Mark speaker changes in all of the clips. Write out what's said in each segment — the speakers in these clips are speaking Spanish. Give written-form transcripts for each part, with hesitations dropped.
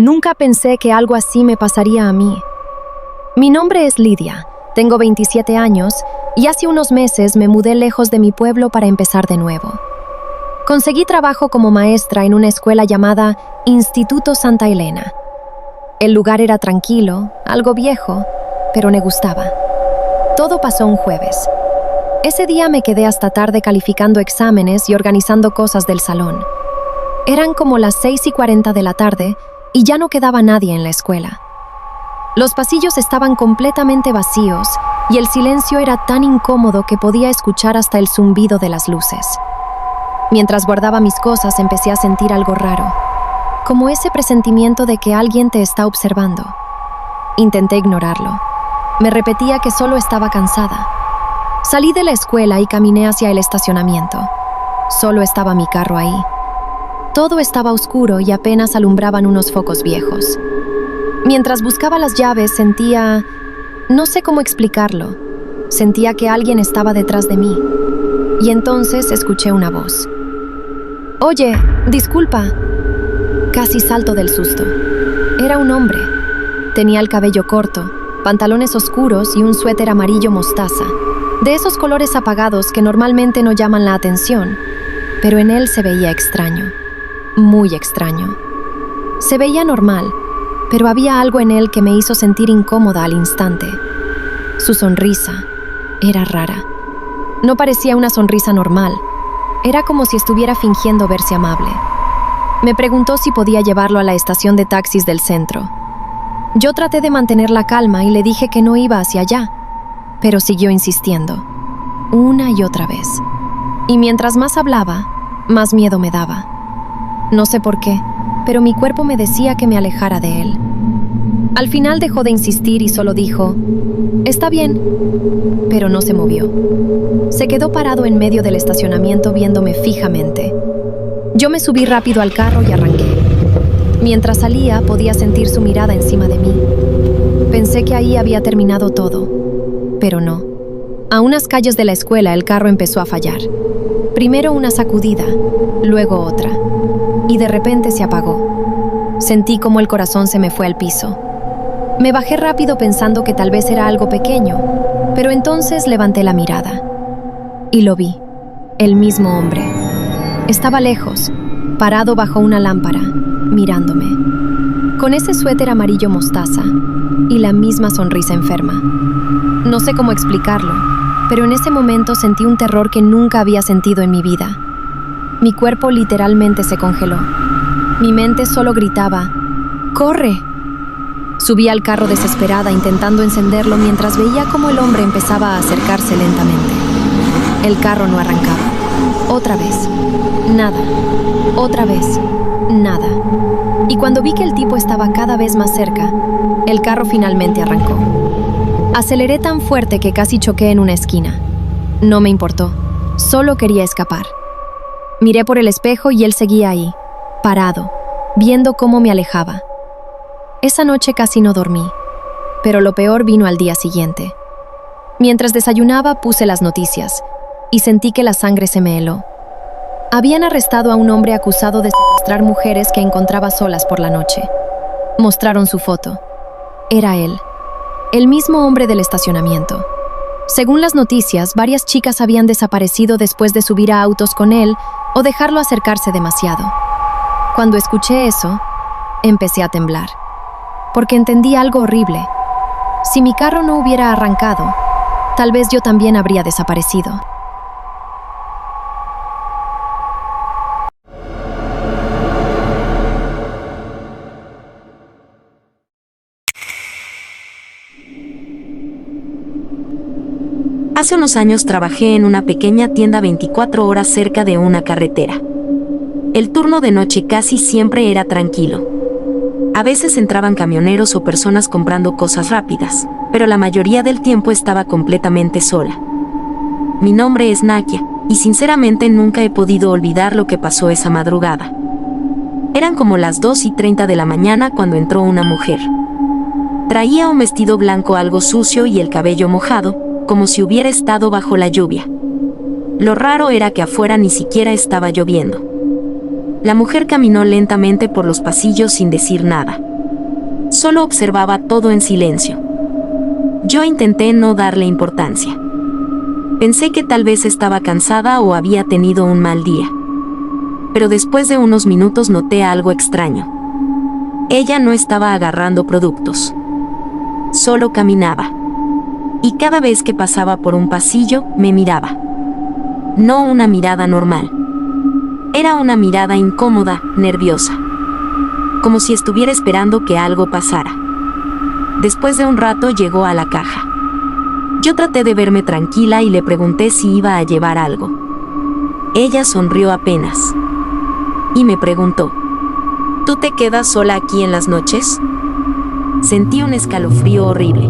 Speaker 1: Nunca pensé que algo así me pasaría a mí. Mi nombre es Lidia, tengo 27 años y hace unos meses me mudé lejos de mi pueblo para empezar de nuevo. Conseguí trabajo como maestra en una escuela llamada Instituto Santa Elena. El lugar era tranquilo, algo viejo, pero me gustaba. Todo pasó un jueves. Ese día me quedé hasta tarde calificando exámenes y organizando cosas del salón. Eran como las 6:40 de la tarde y ya no quedaba nadie en la escuela. Los pasillos estaban completamente vacíos y el silencio era tan incómodo que podía escuchar hasta el zumbido de las luces. Mientras guardaba mis cosas empecé a sentir algo raro, como ese presentimiento de que alguien te está observando. Intenté ignorarlo. Me repetía que solo estaba cansada. Salí de la escuela y caminé hacia el estacionamiento. Solo estaba mi carro ahí. Todo estaba oscuro y apenas alumbraban unos focos viejos. Mientras buscaba las llaves sentía... no sé cómo explicarlo. Sentía que alguien estaba detrás de mí. Y entonces escuché una voz. «Oye, disculpa». Casi salto del susto. Era un hombre. Tenía el cabello corto, pantalones oscuros y un suéter amarillo mostaza, de esos colores apagados que normalmente no llaman la atención, pero en él se veía extraño, muy extraño. Se veía normal, pero había algo en él que me hizo sentir incómoda al instante. Su sonrisa era rara. No parecía una sonrisa normal. Era como si estuviera fingiendo verse amable. Me preguntó si podía llevarlo a la estación de taxis del centro. Yo traté de mantener la calma y le dije que no iba hacia allá, pero siguió insistiendo, una y otra vez. Y mientras más hablaba, más miedo me daba. No sé por qué, pero mi cuerpo me decía que me alejara de él. Al final dejó de insistir y solo dijo, «Está bien», pero no se movió. Se quedó parado en medio del estacionamiento viéndome fijamente. Yo me subí rápido al carro y arranqué. Mientras salía, podía sentir su mirada encima de mí. Pensé que ahí había terminado todo, pero no. A unas calles de la escuela el carro empezó a fallar. Primero una sacudida, luego otra, y de repente se apagó. Sentí como el corazón se me fue al piso. Me bajé rápido pensando que tal vez era algo pequeño, pero entonces levanté la mirada. Y lo vi, el mismo hombre. Estaba lejos, parado bajo una lámpara, mirándome, con ese suéter amarillo mostaza y la misma sonrisa enferma. No sé cómo explicarlo, pero en ese momento sentí un terror que nunca había sentido en mi vida. Mi cuerpo literalmente se congeló. Mi mente solo gritaba, «¡Corre!». Subí al carro desesperada intentando encenderlo mientras veía cómo el hombre empezaba a acercarse lentamente. El carro no arrancaba. Otra vez. Nada. Otra vez. Nada. Y cuando vi que el tipo estaba cada vez más cerca, el carro finalmente arrancó. Aceleré tan fuerte que casi choqué en una esquina. No me importó. Solo quería escapar. Miré por el espejo y él seguía ahí, parado, viendo cómo me alejaba. Esa noche casi no dormí, pero lo peor vino al día siguiente. Mientras desayunaba puse las noticias y sentí que la sangre se me heló. Habían arrestado a un hombre acusado de secuestrar mujeres que encontraba solas por la noche. Mostraron su foto. Era él, el mismo hombre del estacionamiento. Según las noticias, varias chicas habían desaparecido después de subir a autos con él o dejarlo acercarse demasiado. Cuando escuché eso, empecé a temblar, porque entendí algo horrible. Si mi carro no hubiera arrancado, tal vez yo también habría desaparecido.
Speaker 2: Hace unos años trabajé en una pequeña tienda 24 horas cerca de una carretera. El turno de noche casi siempre era tranquilo. A veces entraban camioneros o personas comprando cosas rápidas, pero la mayoría del tiempo estaba completamente sola. Mi nombre es Nakia, y sinceramente nunca he podido olvidar lo que pasó esa madrugada. Eran como las 2:30 de la mañana cuando entró una mujer. Traía un vestido blanco algo sucio y el cabello mojado, como si hubiera estado bajo la lluvia. Lo raro era que afuera ni siquiera estaba lloviendo. La mujer caminó lentamente por los pasillos sin decir nada. solo observaba todo en silencio. Yo intenté no darle importancia. Pensé que tal vez estaba cansada o había tenido un mal día. Pero después de unos minutos noté algo extraño. Ella no estaba agarrando productos. Solo caminaba. Y cada vez que pasaba por un pasillo, me miraba. No una mirada normal. Era una mirada incómoda, nerviosa. Como si estuviera esperando que algo pasara. Después de un rato llegó a la caja. Yo traté de verme tranquila y le pregunté si iba a llevar algo. Ella sonrió apenas. Y me preguntó, ¿tú te quedas sola aquí en las noches? Sentí un escalofrío horrible.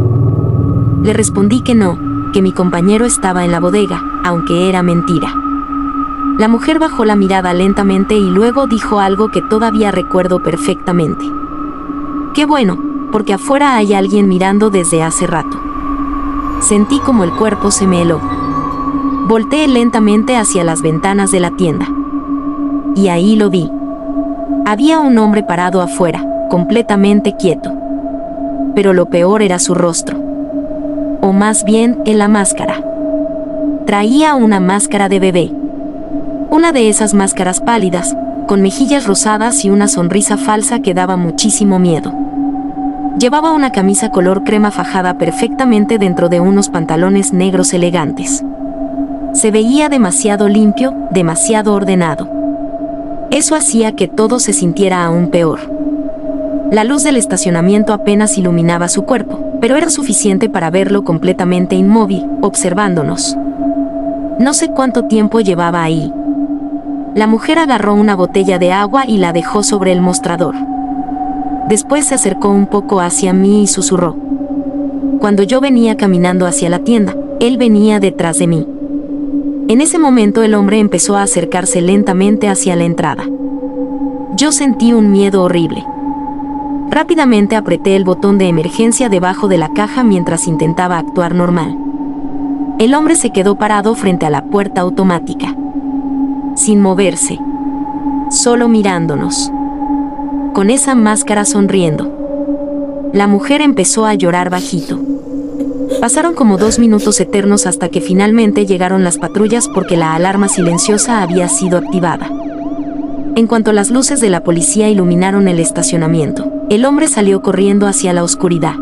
Speaker 2: Le respondí que no, que mi compañero estaba en la bodega, aunque era mentira. La mujer bajó la mirada lentamente y luego dijo algo que todavía recuerdo perfectamente. Qué bueno, porque afuera hay alguien mirando desde hace rato. Sentí como el cuerpo se me heló. Volteé lentamente hacia las ventanas de la tienda. Y ahí lo vi. Había un hombre parado afuera, completamente quieto. Pero lo peor era su rostro. O más bien, en la máscara. Traía una máscara de bebé. Una de esas máscaras pálidas, con mejillas rosadas y una sonrisa falsa que daba muchísimo miedo. Llevaba una camisa color crema fajada perfectamente dentro de unos pantalones negros elegantes. Se veía demasiado limpio, demasiado ordenado. Eso hacía que todo se sintiera aún peor. La luz del estacionamiento apenas iluminaba su cuerpo, pero era suficiente para verlo completamente inmóvil, observándonos. No sé cuánto tiempo llevaba ahí. La mujer agarró una botella de agua y la dejó sobre el mostrador. Después se acercó un poco hacia mí y susurró. Cuando yo venía caminando hacia la tienda, él venía detrás de mí. En ese momento el hombre empezó a acercarse lentamente hacia la entrada. Yo sentí un miedo horrible. Rápidamente apreté el botón de emergencia debajo de la caja mientras intentaba actuar normal. El hombre se quedó parado frente a la puerta automática. Sin moverse. Solo mirándonos. Con esa máscara sonriendo. La mujer empezó a llorar bajito. Pasaron como 2 minutos eternos hasta que finalmente llegaron las patrullas porque la alarma silenciosa había sido activada. En cuanto las luces de la policía iluminaron el estacionamiento, el hombre salió corriendo hacia la oscuridad.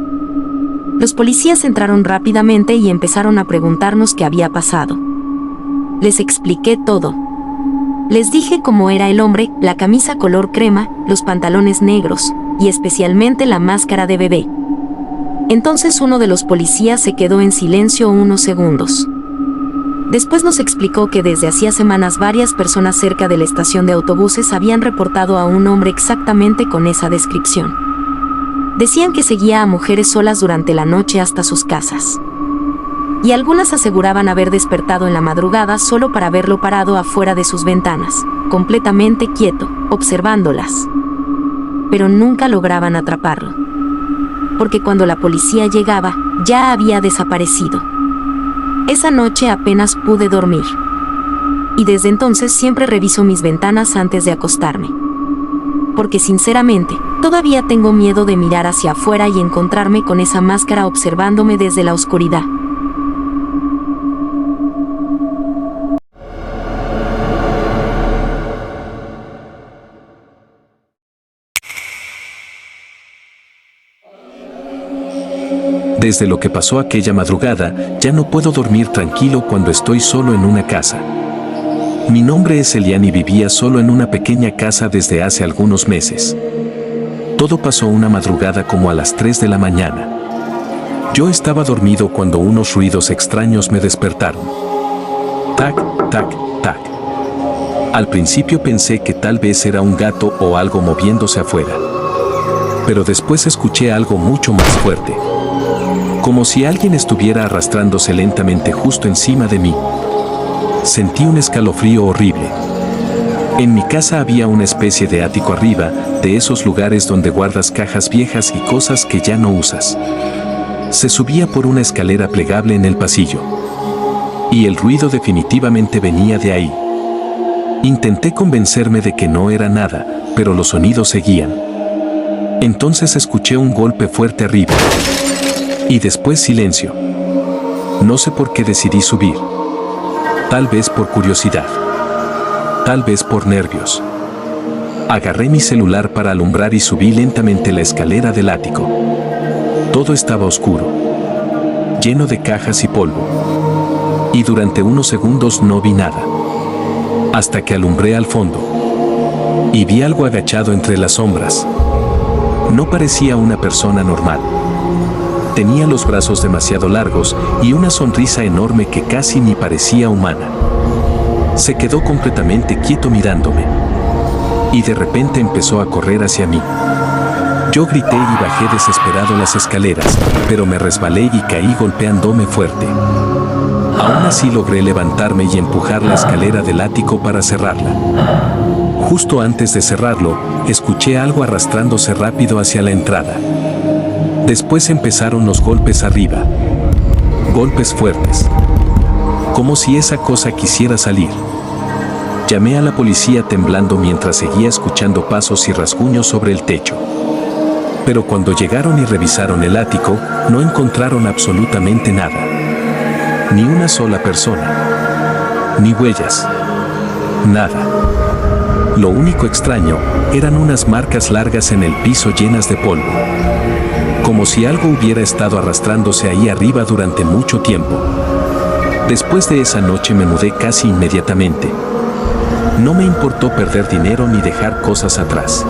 Speaker 2: Los policías entraron rápidamente y empezaron a preguntarnos qué había pasado. Les expliqué todo. Les dije cómo era el hombre, la camisa color crema, los pantalones negros, y especialmente la máscara de bebé. Entonces uno de los policías se quedó en silencio unos segundos. Después nos explicó que desde hacía semanas varias personas cerca de la estación de autobuses habían reportado a un hombre exactamente con esa descripción. Decían que seguía a mujeres solas durante la noche hasta sus casas. Y algunas aseguraban haber despertado en la madrugada solo para verlo parado afuera de sus ventanas, completamente quieto, observándolas. Pero nunca lograban atraparlo. Porque cuando la policía llegaba, ya había desaparecido. Esa noche apenas pude dormir. Y desde entonces siempre reviso mis ventanas antes de acostarme. Porque sinceramente, todavía tengo miedo de mirar hacia afuera y encontrarme con esa máscara observándome desde la oscuridad.
Speaker 3: Desde lo que pasó aquella madrugada, ya no puedo dormir tranquilo cuando estoy solo en una casa. Mi nombre es Elian y vivía solo en una pequeña casa desde hace algunos meses. Todo pasó una madrugada como a las 3 de la mañana. Yo estaba dormido cuando unos ruidos extraños me despertaron. Tac, tac, tac. Al principio pensé que tal vez era un gato o algo moviéndose afuera. Pero después escuché algo mucho más fuerte. Como si alguien estuviera arrastrándose lentamente justo encima de mí. Sentí un escalofrío horrible. En mi casa había una especie de ático arriba, de esos lugares donde guardas cajas viejas y cosas que ya no usas. Se subía por una escalera plegable en el pasillo. Y el ruido definitivamente venía de ahí. Intenté convencerme de que no era nada, pero los sonidos seguían. Entonces escuché un golpe fuerte arriba. Y después silencio. No sé por qué decidí subir. Tal vez por curiosidad. Tal vez por nervios. Agarré mi celular para alumbrar y subí lentamente la escalera del ático. Todo estaba oscuro, lleno de cajas y polvo. Y durante unos segundos no vi nada. Hasta que alumbré al fondo. Y vi algo agachado entre las sombras. No parecía una persona normal. Tenía los brazos demasiado largos y una sonrisa enorme que casi ni parecía humana. Se quedó completamente quieto mirándome. Y de repente empezó a correr hacia mí. Yo grité y bajé desesperado las escaleras, pero me resbalé y caí golpeándome fuerte. Aún así logré levantarme y empujar la escalera del ático para cerrarla. Justo antes de cerrarlo, escuché algo arrastrándose rápido hacia la entrada. Después empezaron los golpes arriba. Golpes fuertes. Como si esa cosa quisiera salir. Llamé a la policía temblando mientras seguía escuchando pasos y rasguños sobre el techo. Pero cuando llegaron y revisaron el ático, no encontraron absolutamente nada. Ni una sola persona. Ni huellas. Nada. Lo único extraño eran unas marcas largas en el piso llenas de polvo. Como si algo hubiera estado arrastrándose ahí arriba durante mucho tiempo. Después de esa noche me mudé casi inmediatamente. No me importó perder dinero ni dejar cosas atrás.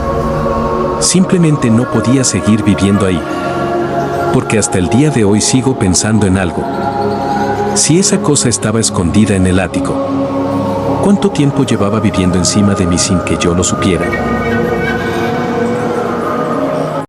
Speaker 3: Simplemente no podía seguir viviendo ahí. Porque hasta el día de hoy sigo pensando en algo. Si esa cosa estaba escondida en el ático, ¿cuánto tiempo llevaba viviendo encima de mí sin que yo lo supiera?